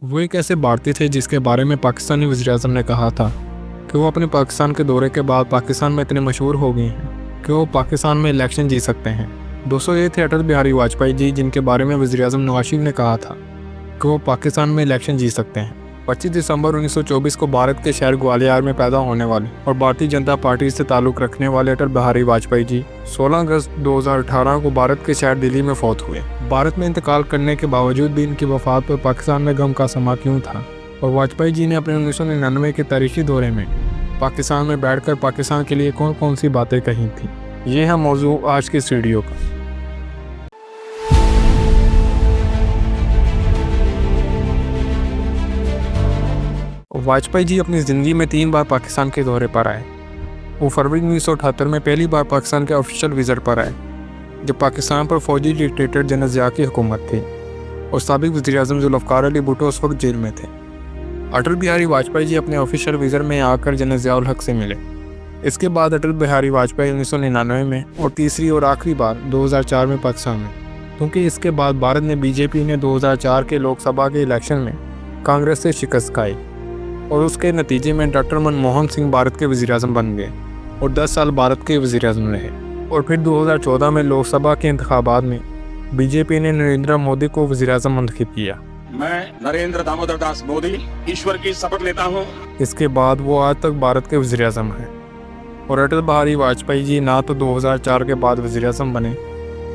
वो एक ऐसे भारतीय थे जिसके बारे में पाकिस्तानी वज़ीर-ए-आज़म ने कहा था कि वो अपने पाकिस्तान के दौरे के बाद पाकिस्तान में इतने मशहूर हो गए हैं कि वो पाकिस्तान में इलेक्शन जीत सकते हैं। दोस्तों, ये थे अटल बिहारी वाजपेयी जी, जिनके बारे में वज़ीर-ए-आज़म नवाज शरीफ ने कहा था कि वो पाकिस्तान में इलेक्शन जीत सकते हैं। 25 दिसंबर 1924 को भारत के शहर ग्वालियर में पैदा होने वाले और भारतीय जनता पार्टी से ताल्लुक़ रखने वाले अटल बिहारी वाजपेयी जी 16 अगस्त 2018 को भारत के शहर दिल्ली में फौत हुए। भारत में इंतकाल करने के बावजूद भी इनकी वफ़ात पर पाकिस्तान में गम का समा क्यों था, और वाजपेयी जी ने अपने 1999 के तारीखी दौरे में पाकिस्तान में बैठकर पाकिस्तान के लिए कौन कौन सी बातें कही थी, ये है मौजू आज के इस वीडियो का। वाजपेयी जी अपनी ज़िंदगी में 3 बार पाकिस्तान के दौरे पर आए। वो फरवरी 1978 में पहली बार पाकिस्तान के ऑफिशियल विज़िट पर आए, जब पाकिस्तान पर फौजी डिक्टेटर जनरल ज़िया की हुकूमत थी और साबिक वज़ीर-ए-आज़म ज़ुल्फ़िकार अली भुट्टो उस वक्त जेल में थे। अटल बिहारी वाजपेयी जी अपने ऑफिशियल विज़िट में आकर जनरल ज़िया-उल हक से मिले। इसके बाद अटल बिहारी वाजपेयी 1999 में और तीसरी और आखिरी बार 2004 में पाकिस्तान में, क्योंकि इसके बाद भारत ने बीजेपी ने 2004 के लोकसभा के इलेक्शन में कांग्रेस से शिकस्त खाई और उसके नतीजे में डॉक्टर मनमोहन सिंह भारत के वज़ीर-ए-आज़म बन गए और 10 साल भारत के वज़ीर-ए-आज़म रहे। और फिर 2014 में लोकसभा के इंतखाबात में बीजेपी ने नरेंद्र मोदी को वज़ीर-ए-आज़म मुंतखब किया। मैं नरेंद्र दामोदर दास मोदी ईश्वर की शपथ लेता हूँ। इसके बाद वो आज तक भारत के वज़ीर-ए-आज़म हैं। और अटल बिहारी वाजपेयी जी ना तो 2004 के बाद वज़ीर-ए-आज़म बने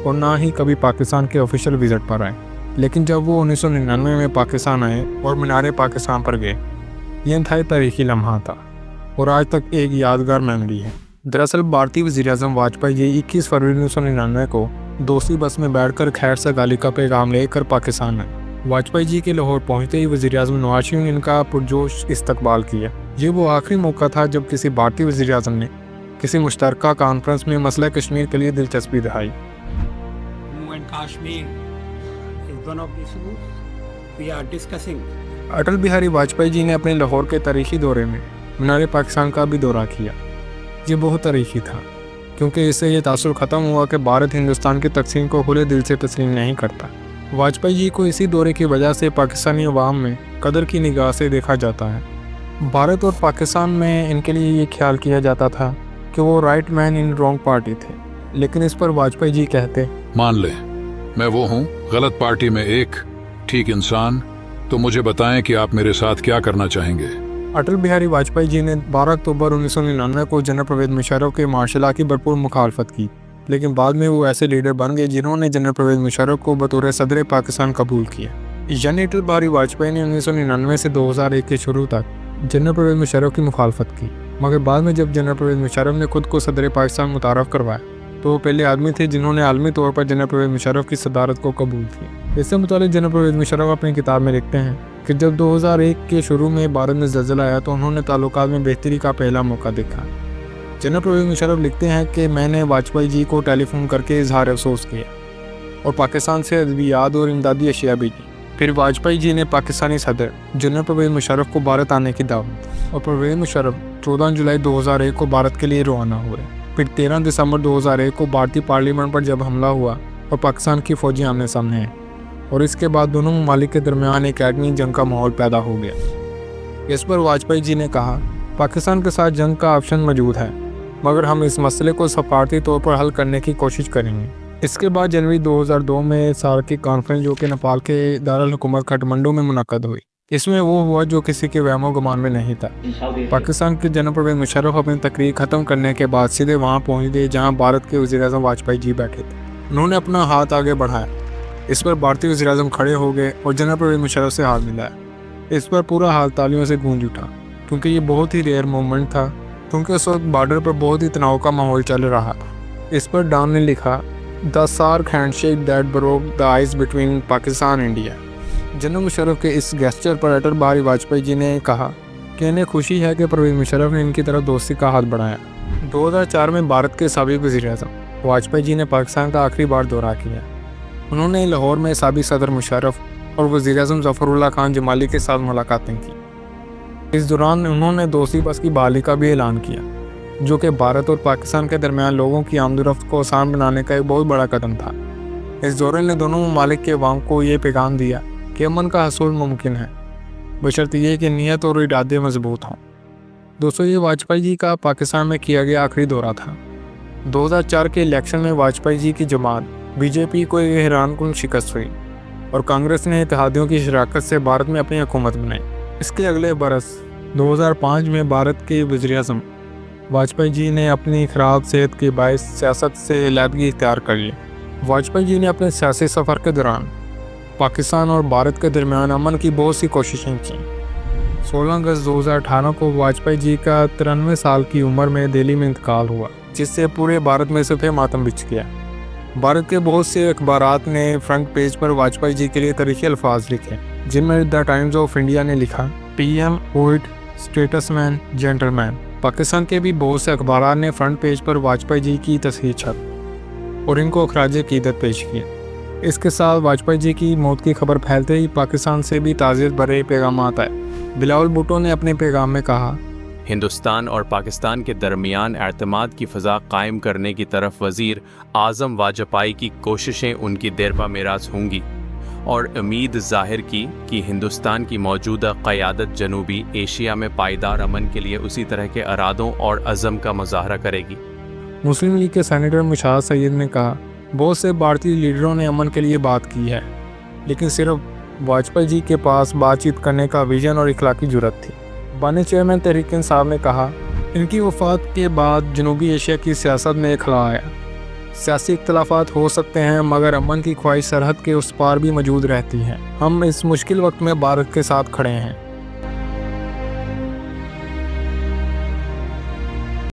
और ना ही कभी पाकिस्तान के ऑफिशियल विज़िट पर आए, लेकिन जब वो 1999 में पाकिस्तान आए और मीनार पाकिस्तान पर गए, ये इंतहाई तारीखी लम्हा था और आज तक एक यादगार मेमोरी है। दरअसल भारतीय वज़ीर-ए-आज़म वाजपेयी जी 21 फरवरी 1999 को दूसरी बस में बैठकर खैर सगाली का पैगाम लेकर पाकिस्तान आए। वाजपेयी जी के लाहौर पहुंचते ही वज़ीर-ए-आज़म नवाज शरीफ ने इनका पुरजोश इस्तकबाल किया। ये वो आखिरी मौका था जब किसी भारतीय वज़ीर-ए-आज़म ने किसी मुश्तरका कॉन्फ्रेंस में मसला कश्मीर के लिए दिलचस्पी दिखाई। अटल बिहारी वाजपेयी जी ने अपने लाहौर के तारीखी दौरे में मीनार पाकिस्तान का भी दौरा किया। ये बहुत तारीखी था क्योंकि इससे ये तासुर ख़त्म हुआ कि भारत हिंदुस्तान की तकसीम को खुले दिल से तस्लीम नहीं करता। वाजपेयी जी को इसी दौरे की वजह से पाकिस्तानी अवाम में कदर की निगाह से देखा जाता है। भारत और पाकिस्तान में इनके लिए ये ख्याल किया जाता था कि वो right man in wrong party थे, लेकिन इस पर वाजपेयी जी कहते, मान ले मैं वो हूँ गलत पार्टी में एक ठीक इंसान, तो मुझे बताएं कि आप मेरे साथ क्या करना चाहेंगे। अटल बिहारी वाजपेयी जी ने 12 अक्टूबर 1999 को जनरल परवेज़ मुशर्रफ के मार्शल लॉ की भरपूर मुखालफत की, लेकिन बाद में वो ऐसे लीडर बन गए जिन्होंने जनरल परवेज़ मुशर्रफ को बतौर सदर पाकिस्तान कबूल किया। यानी अटल बिहारी वाजपेयी ने 1999 से 2001 के शुरू तक जनरल परवेज़ मुशर्रफ की मुखालफत की, मगर बाद में जब जनरल परवेज़ मुशर्रफ ने खुद को सदर पाकिस्तान मुतारफ़ करवाया तो वो पहले आदमी थे जिन्होंने आलमी तौर पर जनरल परवेज़ मुशर्रफ की सदारत को कबूल किया। इससे मुतालिक जनरल परवेज़ मुशर्रफ अपनी किताब में लिखते हैं कि जब 2001 के शुरू में भारत में ज़लज़ला आया तो उन्होंने ताल्लुकात में बेहतरी का पहला मौका देखा। जनरल परवेज़ मुशर्रफ लिखते हैं कि मैंने वाजपेयी जी को टेलीफोन करके इजहार अफसोस किया और पाकिस्तान से अद्वियात और इमदादी अशिया भी दी। फिर वाजपेयी जी ने पाकिस्तानी सदर जनरल परवेज़ मुशर्रफ को भारत आने की दावत दी और परवेज़ मुशर्रफ 14 जुलाई 2001 को भारत के लिए रवाना हुए। फिर 13 दिसंबर 2001 को भारतीय पार्लियामेंट पर जब हमला हुआ और पाकिस्तान की फौजी आमने सामने हैं, और इसके बाद दोनों ममालिक के दरमियान एक एटमी जंग का माहौल पैदा हो गया। इस पर वाजपेयी जी ने कहा, पाकिस्तान के साथ जंग का ऑप्शन मौजूद है, मगर हम इस मसले को सफारती तौर पर हल करने की कोशिश करेंगे। इसके बाद जनवरी 2002 में सार्क की कॉन्फ्रेंस, जो कि नेपाल के दारुल हुकूमत काठमांडू में मुनक्कद हुई, इसमें वो हुआ जो किसी के वहमो गुमान में नहीं था। पाकिस्तान के जनरल परवेज़ मुशर्रफ अपनी तकरीर ख़त्म करने के बाद सीधे वहाँ पहुँच गए जहाँ भारत के वज़ीर-ए-आज़म वाजपेयी जी बैठे थे। उन्होंने अपना हाथ आगे बढ़ाया, इस पर भारतीय वज़ीर-ए-आज़म खड़े हो गए और जनरल परवेज़ मुशर्रफ से हाथ मिलाया। इस पर पूरा हाल तालियों से गूंज उठा, क्योंकि ये बहुत ही रेयर मोमेंट था, क्योंकि उस वक्त बॉर्डर पर बहुत ही तनाव का माहौल चल रहा था। इस पर डॉन ने लिखा, the SAARC handshake that broke the ice between Pakistan India. General Musharraf के इस गेस्चर पर अटल बिहारी वाजपेयी जी ने कहा कि इन्हें खुशी है कि परवेज़ मुशर्रफ ने इनकी तरफ दोस्ती का हाथ बढ़ाया। 2004 में भारत के साबिक वज़ीर-ए-आज़म वाजपेयी जी ने पाकिस्तान का आखिरी बार दौरा किया। उन्होंने लाहौर में साबिक सदर मुशर्रफ और वज़ीर-ए-आज़म ज़फ़रुल्लाह खान जमाली के साथ मुलाकातें की। इस दौरान उन्होंने दूसरी बस की बहाली का भी ऐलान किया, जो कि भारत और पाकिस्तान के दरमियान लोगों की आमद-ओ-रफ्त को आसान बनाने का एक बहुत बड़ा कदम था। इस दौरे ने दोनों ममालिक के अवाम को ये पैगाम दिया कि अमन का हसूल मुमकिन है बशर्ते ये कि नीयत और इरादे मजबूत हों। दोस्तों, ये वाजपेयी जी का पाकिस्तान में किया गया आखिरी दौरा था। 2004 के इलेक्शन में वाजपेयी जी की जमात बीजेपी को एक हैरानकुन शिकस्त हुई और कांग्रेस ने इत्तेहादियों की शराकत से भारत में अपनी हुकूमत बनाई। इसके अगले बरस 2005 में भारत के वज़ीर-ए-आज़म वाजपेयी जी ने अपनी ख़राब सेहत के बायस सियासत से अलहदगी इख्तियार कर ली। वाजपेयी जी ने अपने सियासी सफ़र के दौरान पाकिस्तान और भारत के दरमियान अमन की बहुत सी कोशिशें की। 16 अगस्त 2018 को वाजपेयी जी का 93 साल की उम्र में दिल्ली में इंतकाल हुआ, जिससे पूरे भारत में सफ़ेद मातम बिछ गया। भारत के बहुत से अखबारात ने फ्रंट पेज पर वाजपेयी जी के लिए तारीखी अल्फाज लिखे, जिनमें द टाइम्स ऑफ इंडिया ने लिखा, PM poet statesman gentleman. Pakistan के भी बहुत से अखबारात ने फ्रंट पेज पर वाजपेयी जी की तस्वीर छापी और इनको अखराज अकीदत पेश किया। इसके साथ वाजपेयी जी की मौत की खबर फैलते ही पाकिस्तान से भी ताज़ियत भरे पैगाम आए। बिलावल भुट्टो ने अपने पैगाम में कहा, हिंदुस्तान और पाकिस्तान के दरमियान एतमाद की फ़ज़ा कायम करने की तरफ वज़ीर आज़म वाजपेयी की कोशिशें उनकी देरपा मीरास होंगी और उम्मीद ज़ाहिर की कि हिंदुस्तान की मौजूदा क़यादत जनूबी एशिया में पायदार अमन के लिए उसी तरह के इरादों और अज़म का मुज़ाहरा करेगी। मुस्लिम लीग के सेनेटर मुशाहिद सईद ने कहा, बहुत से भारतीय लीडरों ने अमन के लिए बात की है, लेकिन सिर्फ वाजपेयी जी के पास बातचीत करने का विजन और इखलाकी जुर्रत थी। बानी चेयरमैन तहरीक इंसाफ ने कहा, इनकी वफ़ात के बाद जनूबी एशिया की सियासत में खला आया। सियासी इख्तलाफात हो सकते हैं, मगर अमन की ख्वाहिश सरहद के उस पार भी मौजूद रहती है। हम इस मुश्किल वक्त में भारत के साथ खड़े हैं।